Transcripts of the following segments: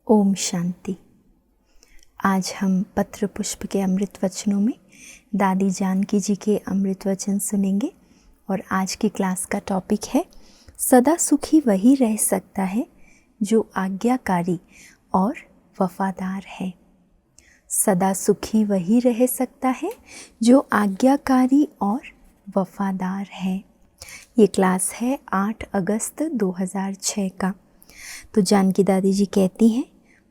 ओम शांति। आज हम पत्र पुष्प के अमृत वचनों में दादी जानकी जी के अमृत वचन सुनेंगे और आज की क्लास का टॉपिक है सदा सुखी वही रह सकता है जो आज्ञाकारी और वफादार है। सदा सुखी वही रह सकता है जो आज्ञाकारी और वफादार है। ये क्लास है 8 अगस्त 2006 का। तो जानकी दादी जी कहती हैं,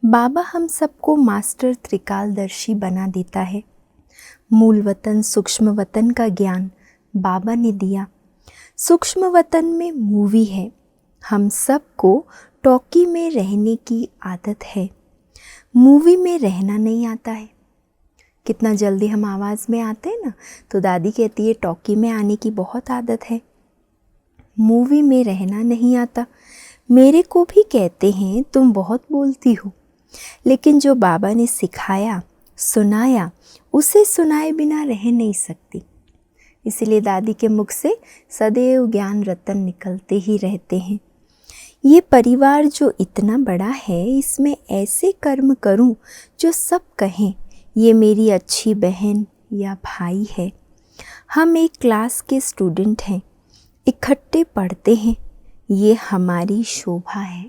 बाबा हम सबको मास्टर त्रिकालदर्शी बना देता है। मूल वतन सूक्ष्म वतन का ज्ञान बाबा ने दिया। सूक्ष्म वतन में मूवी है। हम सबको टॉकी में रहने की आदत है। मूवी में रहना नहीं आता है। कितना जल्दी हम आवाज़ में आते हैं ना, तो दादी कहती है टॉकी में आने की बहुत आदत है, मूवी में रहना नहीं आता। मेरे को भी कहते हैं तुम बहुत बोलती हो, लेकिन जो बाबा ने सिखाया सुनाया उसे सुनाए बिना रह नहीं सकती। इसलिए दादी के मुख से सदैव ज्ञान रतन निकलते ही रहते हैं। ये परिवार जो इतना बड़ा है, इसमें ऐसे कर्म करूं जो सब कहें ये मेरी अच्छी बहन या भाई है। हम एक क्लास के स्टूडेंट हैं, इकट्ठे पढ़ते हैं, ये हमारी शोभा है।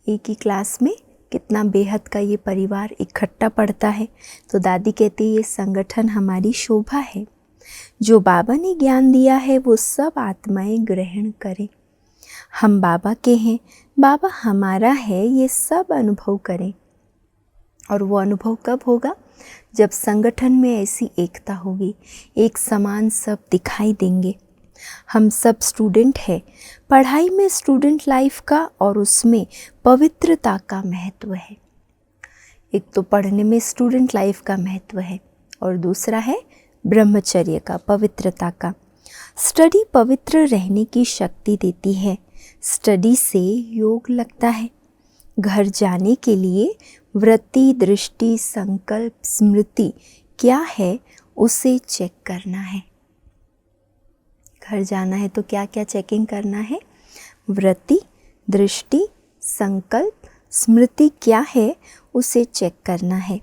एक ही क्लास में कितना बेहद का ये परिवार इकट्ठा पढ़ता है। तो दादी कहती है ये संगठन हमारी शोभा है। जो बाबा ने ज्ञान दिया है वो सब आत्माएं ग्रहण करें। हम बाबा के हैं, बाबा हमारा है, ये सब अनुभव करें। और वो अनुभव कब होगा? जब संगठन में ऐसी एकता होगी, एक समान सब दिखाई देंगे। हम सब स्टूडेंट हैं। पढ़ाई में स्टूडेंट लाइफ का और उसमें पवित्रता का महत्व है। एक तो पढ़ने में स्टूडेंट लाइफ का महत्व है और दूसरा है ब्रह्मचर्य का, पवित्रता का। स्टडी पवित्र रहने की शक्ति देती है। स्टडी से योग लगता है। घर जाने के लिए वृत्ति, दृष्टि, संकल्प, स्मृति क्या है उसे चेक करना है। घर जाना है तो क्या क्या चेकिंग करना है? वृत्ति, दृष्टि, संकल्प, स्मृति क्या है उसे चेक करना है।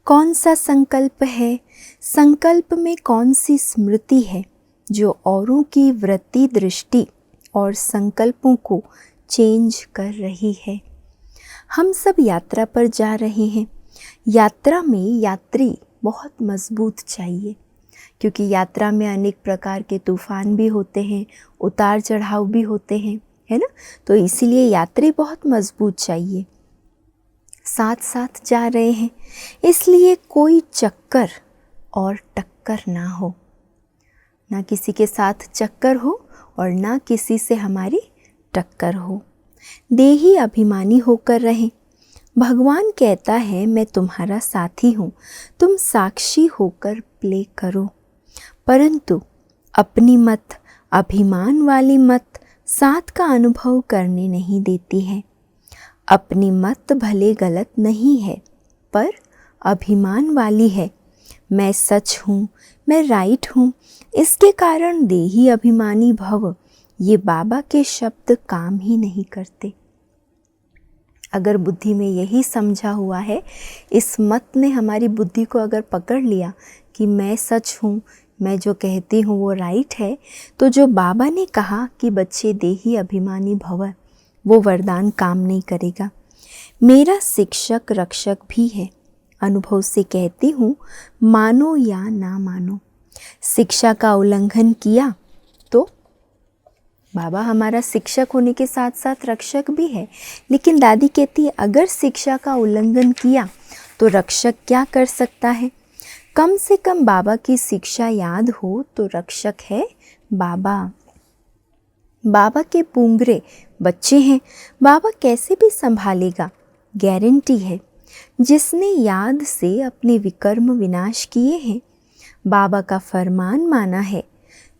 कौन सा संकल्प है, संकल्प में कौन सी स्मृति है जो औरों की वृत्ति, दृष्टि और संकल्पों को चेंज कर रही है। हम सब यात्रा पर जा रहे हैं। यात्रा में यात्री बहुत मजबूत चाहिए, क्योंकि यात्रा में अनेक प्रकार के तूफान भी होते हैं, उतार चढ़ाव भी होते हैं, है ना। तो इसीलिए यात्री बहुत मजबूत चाहिए। साथ साथ जा रहे हैं, इसलिए कोई चक्कर और टक्कर ना हो। ना किसी के साथ चक्कर हो और ना किसी से हमारी टक्कर हो। देही अभिमानी होकर रहें। भगवान कहता है मैं तुम्हारा साथी हूँ, तुम साक्षी होकर प्ले करो। परंतु अपनी मत, अभिमान वाली मत साथ का अनुभव करने नहीं देती है। अपनी मत भले गलत नहीं है, पर अभिमान वाली है। मैं सच हूँ, मैं राइट हूँ। इसके कारण देही अभिमानी भव, ये बाबा के शब्द काम ही नहीं करते। अगर बुद्धि में यही समझा हुआ है, इस मत ने हमारी बुद्धि को अगर पकड़ लिया कि मैं सच हूँ, मैं जो कहती हूँ वो राइट है, तो जो बाबा ने कहा कि बच्चे देही अभिमानी भव, वो वरदान काम नहीं करेगा। मेरा शिक्षक रक्षक भी है। अनुभव से कहती हूँ, मानो या ना मानो। शिक्षा का उल्लंघन किया तो बाबा हमारा शिक्षक होने के साथ साथ रक्षक भी है। लेकिन दादी कहती है अगर शिक्षा का उल्लंघन किया तो रक्षक क्या कर सकता है? कम से कम बाबा की शिक्षा याद हो तो रक्षक है बाबा। बाबा के पूंगरे बच्चे हैं, बाबा कैसे भी संभालेगा, गारंटी है। जिसने याद से अपने विकर्म विनाश किए हैं, बाबा का फरमान माना है,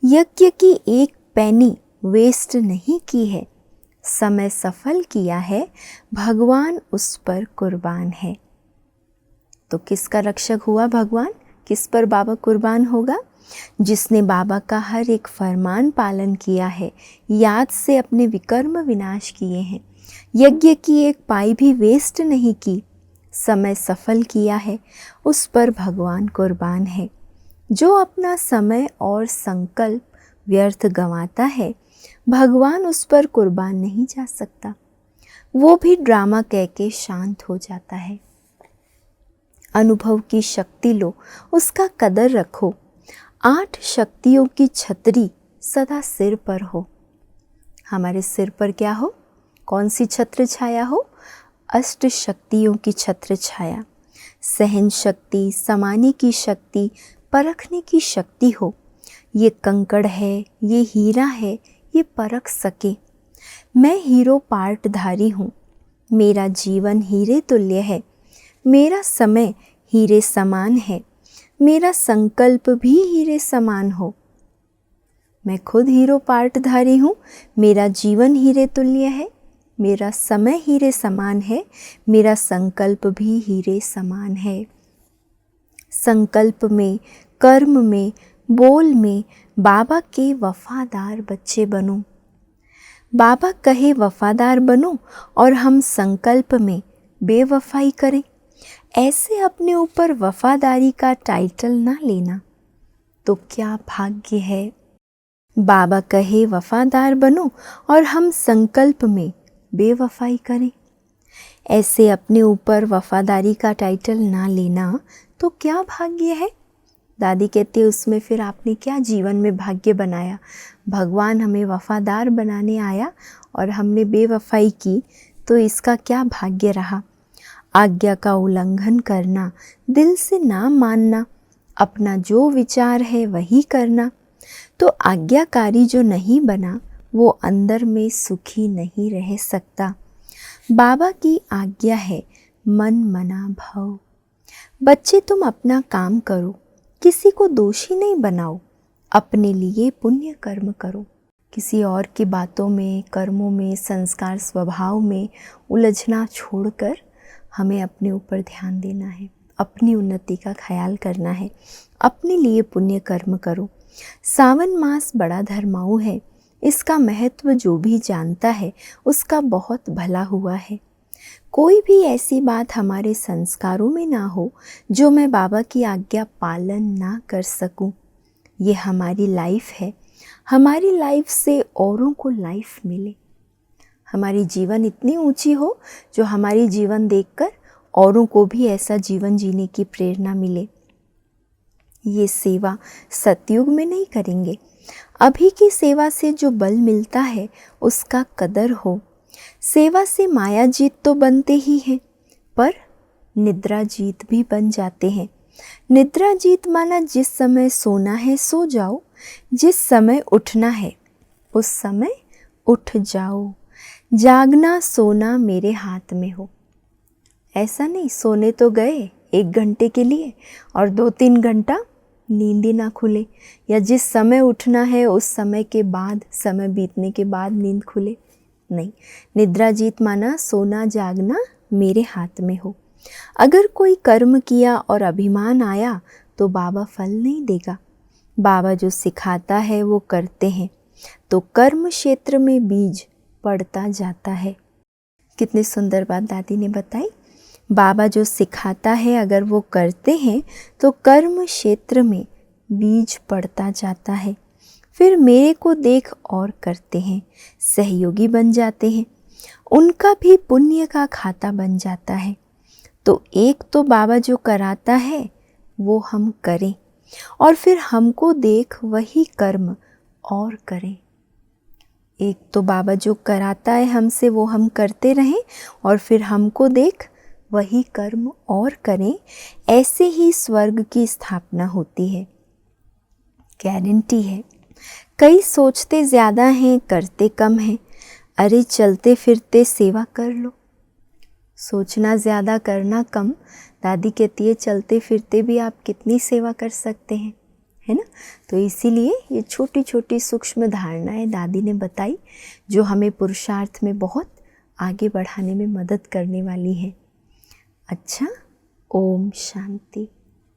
यज्ञ की एक पैनी वेस्ट नहीं की है, समय सफल किया है, भगवान उस पर कुर्बान है। तो किसका रक्षक हुआ भगवान? किस पर बाबा कुर्बान होगा? जिसने बाबा का हर एक फरमान पालन किया है, याद से अपने विकर्म विनाश किए हैं, यज्ञ की एक पाई भी वेस्ट नहीं की, समय सफल किया है, उस पर भगवान कुर्बान है। जो अपना समय और संकल्प व्यर्थ गंवाता है, भगवान उस पर कुर्बान नहीं जा सकता। वो भी ड्रामा कह के शांत हो जाता है। अनुभव की शक्ति लो, उसका कदर रखो। 8 शक्तियों की छतरी सदा सिर पर हो। हमारे सिर पर क्या हो? कौन सी छत्र छाया हो? 8 शक्तियों की छत्र छाया। सहन शक्ति, समाने की शक्ति, परखने की शक्ति हो। ये कंकड़ है, ये हीरा है, ये परख सके। मैं हीरो पार्टधारी हूँ, मेरा जीवन हीरे तुल्य है। मेरा समय हीरे समान है, मेरा संकल्प भी हीरे समान हो। मैं खुद हीरो पार्टधारी हूँ, मेरा जीवन हीरे तुल्य है, मेरा समय हीरे समान है, मेरा संकल्प भी हीरे समान है। संकल्प में, कर्म में, बोल में बाबा के वफादार बच्चे बनो। बाबा कहे वफादार बनो और हम संकल्प में बेवफाई करें। ऐसे अपने ऊपर वफादारी का टाइटल ना लेना तो क्या भाग्य है। बाबा कहे वफादार बनो और हम संकल्प में बेवफाई करें। ऐसे अपने ऊपर वफादारी का टाइटल ना लेना तो क्या भाग्य है। दादी कहती है उसमें फिर आपने क्या जीवन में भाग्य बनाया। भगवान हमें वफादार बनाने आया और हमने बेवफाई की तो इसका क्या भाग्य रहा। आज्ञा का उल्लंघन करना, दिल से ना मानना, अपना जो विचार है वही करना, तो आज्ञाकारी जो नहीं बना वो अंदर में सुखी नहीं रह सकता। बाबा की आज्ञा है मन मना भव। बच्चे तुम अपना काम करो, किसी को दोषी नहीं बनाओ, अपने लिए पुण्य कर्म करो। किसी और की बातों में, कर्मों में, संस्कार स्वभाव में उलझना छोड़कर हमें अपने ऊपर ध्यान देना है, अपनी उन्नति का ख्याल करना है, अपने लिए पुण्य कर्म करो। सावन मास बड़ा धर्माऊ है, इसका महत्व जो भी जानता है उसका बहुत भला हुआ है। कोई भी ऐसी बात हमारे संस्कारों में ना हो जो मैं बाबा की आज्ञा पालन ना कर सकूं। ये हमारी लाइफ है, हमारी लाइफ से औरों को लाइफ मिले। हमारी जीवन इतनी ऊंची हो जो हमारी जीवन देखकर औरों को भी ऐसा जीवन जीने की प्रेरणा मिले। ये सेवा सतयुग में नहीं करेंगे, अभी की सेवा से जो बल मिलता है उसका कदर हो। सेवा से माया जीत तो बनते ही हैं, पर निद्रा जीत भी बन जाते हैं। निद्रा जीत माना जिस समय सोना है सो जाओ, जिस समय उठना है उस समय उठ जाओ। जागना सोना मेरे हाथ में हो। ऐसा नहीं सोने तो गए 1 घंटे के लिए और 2-3 घंटा नींद ही ना खुले, या जिस समय उठना है उस समय के बाद, समय बीतने के बाद नींद खुले। नहीं, निद्रा जीत माना सोना जागना मेरे हाथ में हो। अगर कोई कर्म किया और अभिमान आया तो बाबा फल नहीं देगा। बाबा जो सिखाता है वो करते हैं, तो कर्म क्षेत्र में बीज पड़ता जाता है। कितनी सुंदर बात दादी ने बताई। बाबा जो सिखाता है अगर वो करते हैं तो कर्म क्षेत्र में बीज पड़ता जाता है। फिर मेरे को देख और करते हैं, सहयोगी बन जाते हैं, उनका भी पुण्य का खाता बन जाता है। तो एक तो बाबा जो कराता है वो हम करें और फिर हमको देख वही कर्म और करें। एक तो बाबा जो कराता है हमसे वो हम करते रहें और फिर हमको देख वही कर्म और करें। ऐसे ही स्वर्ग की स्थापना होती है, गारंटी है। कई सोचते ज़्यादा हैं करते कम हैं। अरे चलते फिरते सेवा कर लो। सोचना ज़्यादा करना कम। दादी कहती है चलते फिरते भी आप कितनी सेवा कर सकते हैं, है ना। तो इसीलिए ये छोटी छोटी सूक्ष्म धारणाएं दादी ने बताई जो हमें पुरुषार्थ में बहुत आगे बढ़ाने में मदद करने वाली हैं। अच्छा, ओम शांति।